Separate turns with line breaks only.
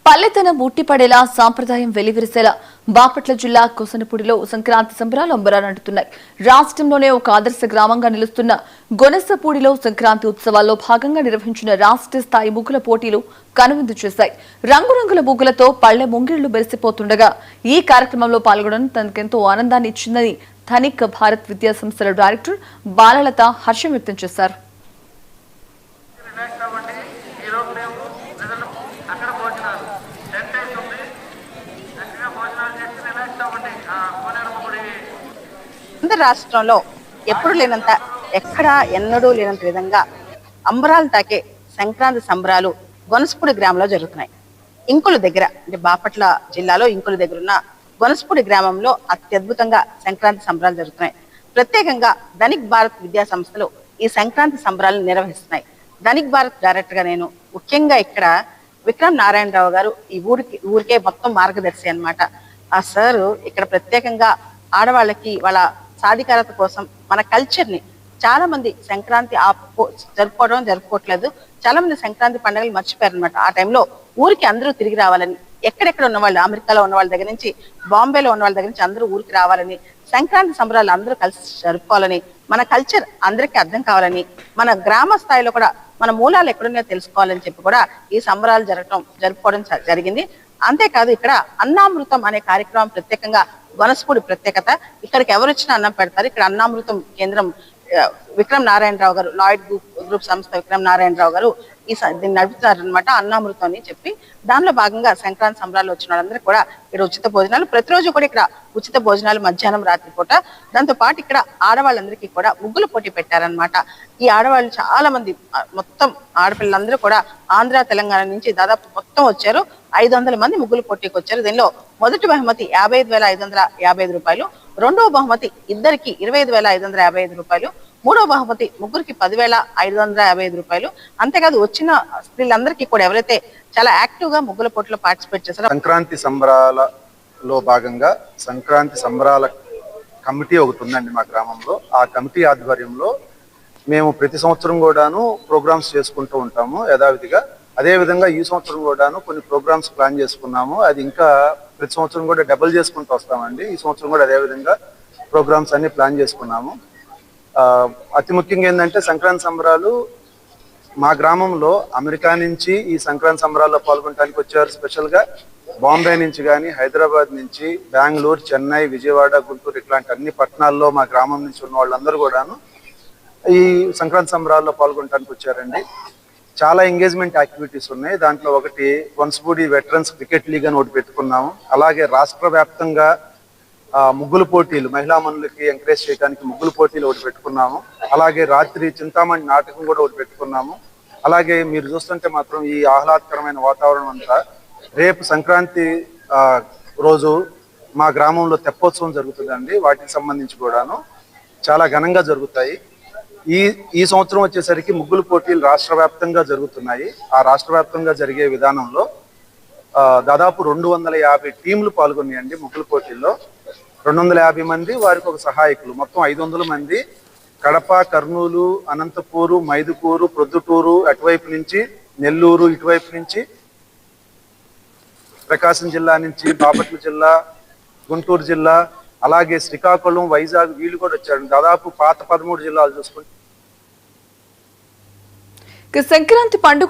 పల్లెతనం ఉట్టిపడేలా సాంప్రదాయం వెలివిరిసేలా బాపట్ల జిల్లా కొసనపూడిలో సంక్రాంతి సంబరాలు అంబరానంటున్నాయి. రాష్ట్రంలోనే ఒక ఆదర్శ గ్రామంగా నిలుస్తున్న గొనసపూడిలో సంక్రాంతి ఉత్సవాల్లో భాగంగా నిర్వహించిన రాష్ట్ర స్థాయి ముగ్గుల పోటీలు కనువిందు చేశాయి. రంగురంగుల ముగ్గులతో పల్లె ముంగిళ్లు మెరిసిపోతుండగా ఈ కార్యక్రమంలో పాల్గొనడం తనకెంతో ఆనందాన్ని ఇచ్చిందని ధనిక్ భారత్ విద్యా సంస్థల డైరెక్టర్ బాలలత హర్షం వ్యక్తం చేశారు.
ఆంధ్ర రాష్ట్రంలో ఎప్పుడు లేనంత ఎక్కడా ఎన్నడూ లేనంత విధంగా అంబరాలు తాకే సంక్రాంతి సంబరాలు గొనసపూడి గ్రామంలో జరుగుతున్నాయి. ఇంకుల దగ్గర అంటే బాపట్ల జిల్లాలో ఇంకుల దగ్గర ఉన్న గొనసపూడి గ్రామంలో అత్యద్భుతంగా సంక్రాంతి సంబరాలు జరుగుతున్నాయి. ప్రత్యేకంగా ధనిక్ భారత్ విద్యా సంస్థలు ఈ సంక్రాంతి సంబరాలను నిర్వహిస్తున్నాయి. ధనిక్ భారత్ డైరెక్టర్ గా నేను ముఖ్యంగా ఇక్కడ విక్రమ్ నారాయణరావు గారు ఈ ఊరికే మొత్తం మార్గదర్శి అన్నమాట. ఆ సారు ఇక్కడ ప్రత్యేకంగా ఆడవాళ్ళకి వాళ్ళ సాధికారత కోసం మన కల్చర్ ని చాలా మంది సంక్రాంతి జరుపుకోవట్లేదు. చాలా మంది సంక్రాంతి పండుగలు మర్చిపోయారు అనమాట. ఆ టైంలో ఊరికి అందరూ తిరిగి రావాలని, ఎక్కడెక్కడ ఉన్న వాళ్ళు, అమెరికాలో ఉన్న వాళ్ళ దగ్గర నుంచి, బాంబేలో ఉన్న వాళ్ళ దగ్గర నుంచి అందరూ ఊరికి రావాలని, సంక్రాంతి సంబరాలు అందరూ కలిసి జరుపుకోవాలని, మన కల్చర్ అందరికీ అర్థం కావాలని, మన గ్రామ స్థాయిలో కూడా మన మూలాలు ఎక్కడున్నాయో తెలుసుకోవాలని చెప్పి కూడా ఈ సంబరాలు జరుపుకోవడం జరిగింది. అంతేకాదు ఇక్కడ అన్నామృతం అనే కార్యక్రమం ప్రత్యేకంగా గొనసపూడి ప్రత్యేకత. ఇక్కడికి ఎవరు వచ్చినా అన్నం పెడతారు. ఇక్కడ అన్నామృతం కేంద్రం విక్రమ్ నారాయణరావు గారు, లాయిడ్ గ్రూప్ సంస్థ విక్రమ్ నారాయణరావు గారు దీన్ని నడుపుతారు అనమాట. అన్నామృతం అని చెప్పి దానిలో భాగంగా సంక్రాంతి సంబరాలు వచ్చిన వాళ్ళందరూ కూడా ఇక్కడ ఉచిత భోజనాలు, ప్రతిరోజు కూడా ఇక్కడ ఉచిత భోజనాలు మధ్యాహ్నం రాత్రి పూట. దాంతో పాటు ఇక్కడ ఆడవాళ్ళందరికీ కూడా ముగ్గుల పోటీ పెట్టారనమాట. ఈ ఆడవాళ్ళు చాలా మంది, మొత్తం ఆడపిల్లలందరూ కూడా ఆంధ్ర తెలంగాణ నుంచి దాదాపు మొత్తం వచ్చారు. 500 మంది ముగ్గుల పోటీకి వచ్చారు. దీనిలో మొదటి బహుమతి 55,555 రూపాయలు, రెండవ బహుమతి ఇద్దరికి 25,555 రూపాయలు, మూడవ బహుమతి ముగ్గురికి 10,555 రూపాయలు. అంతేకాదు వచ్చిన స్త్రీలందరికీ కూడా ఎవరైతే చాలా యాక్టివ్ గా ముగ్గుల పోటీలో పార్టిసిపేట్ చేశారో.
సంక్రాంతి సంబరాలలో భాగంగా సంక్రాంతి సంబరాల కమిటీ ఒకటి ఉందండి మా గ్రామంలో. ఆ కమిటీ ఆధ్వర్యంలో మేము ప్రతి సంవత్సరం కూడాను ప్రోగ్రామ్స్ చేసుకుంటూ ఉంటాము యథావిధిగా. అదే విధంగా ఈ సంవత్సరం కూడాను కొన్ని ప్రోగ్రామ్స్ ప్లాన్ చేసుకున్నాము. అది ఇంకా ప్రతి సంవత్సరం కూడా డబుల్ చేసుకుంటూ వస్తామండి. ఈ సంవత్సరం కూడా అదే విధంగా ప్రోగ్రామ్స్ అన్ని ప్లాన్ చేసుకున్నాము. అతి ముఖ్యంగా ఏంటంటే సంక్రాంతి సంబరాలు మా గ్రామంలో అమెరికా నుంచి ఈ సంక్రాంతి సంబరాల్లో పాల్గొనడానికి వచ్చారు. స్పెషల్గా బాంబే నుంచి కానీ, హైదరాబాద్ నుంచి, బెంగళూరు, చెన్నై, విజయవాడ, గుంటూరు ఇట్లాంటి అన్ని పట్టణాల్లో మా గ్రామం నుంచి ఉన్న వాళ్ళందరూ కూడాను ఈ సంక్రాంతి సంబరాల్లో పాల్గొనడానికి వచ్చారండి. చాలా ఎంగేజ్మెంట్ యాక్టివిటీస్ ఉన్నాయి. దాంట్లో ఒకటి గొనసపూడి వెటరన్స్ క్రికెట్ లీగ్ అని ఒకటి పెట్టుకున్నాము. అలాగే రాష్ట్ర వ్యాప్తంగా ముగ్గుల పోటీలు, మహిళా మనులకి ఎంకరేజ్ చేయడానికి ముగ్గుల పోటీలు ఒకటి పెట్టుకున్నాము. అలాగే రాత్రి చింతామణి నాటకం కూడా ఒకటి పెట్టుకున్నాము. అలాగే మీరు చూస్తుంటే మాత్రం ఈ ఆహ్లాదకరమైన వాతావరణం అంతా రేపు సంక్రాంతి రోజు మా గ్రామంలో తెప్పోత్సవం జరుగుతుందండి. వాటికి సంబంధించి కూడాను చాలా ఘనంగా జరుగుతాయి. ఈ సంవత్సరం వచ్చేసరికి ముగ్గుల పోటీలు రాష్ట్ర వ్యాప్తంగా జరుగుతున్నాయి. ఆ రాష్ట్ర వ్యాప్తంగా జరిగే విధానంలో దాదాపు 250 టీంలు పాల్గొన్నాయండి ముగ్గుల పోటీల్లో. 250 మంది, వారికి ఒక సహాయకులు, మొత్తం 500 మంది. కడప, కర్నూలు, అనంతపూరు, మైదుకూరు, ప్రొద్దుటూరు, అటువైపు నుంచి నెల్లూరు, ఇటువైపు నుంచి ప్రకాశం జిల్లా నుంచి, బాపట్ల జిల్లా, గుంటూరు జిల్లా, అలాగే శ్రీకాకుళం, వైజాగ్ వీళ్ళు కూడా వచ్చారు. దాదాపు పాత 13 జిల్లాలు చూసుకుంటే
సంక్రాంతి పండుగ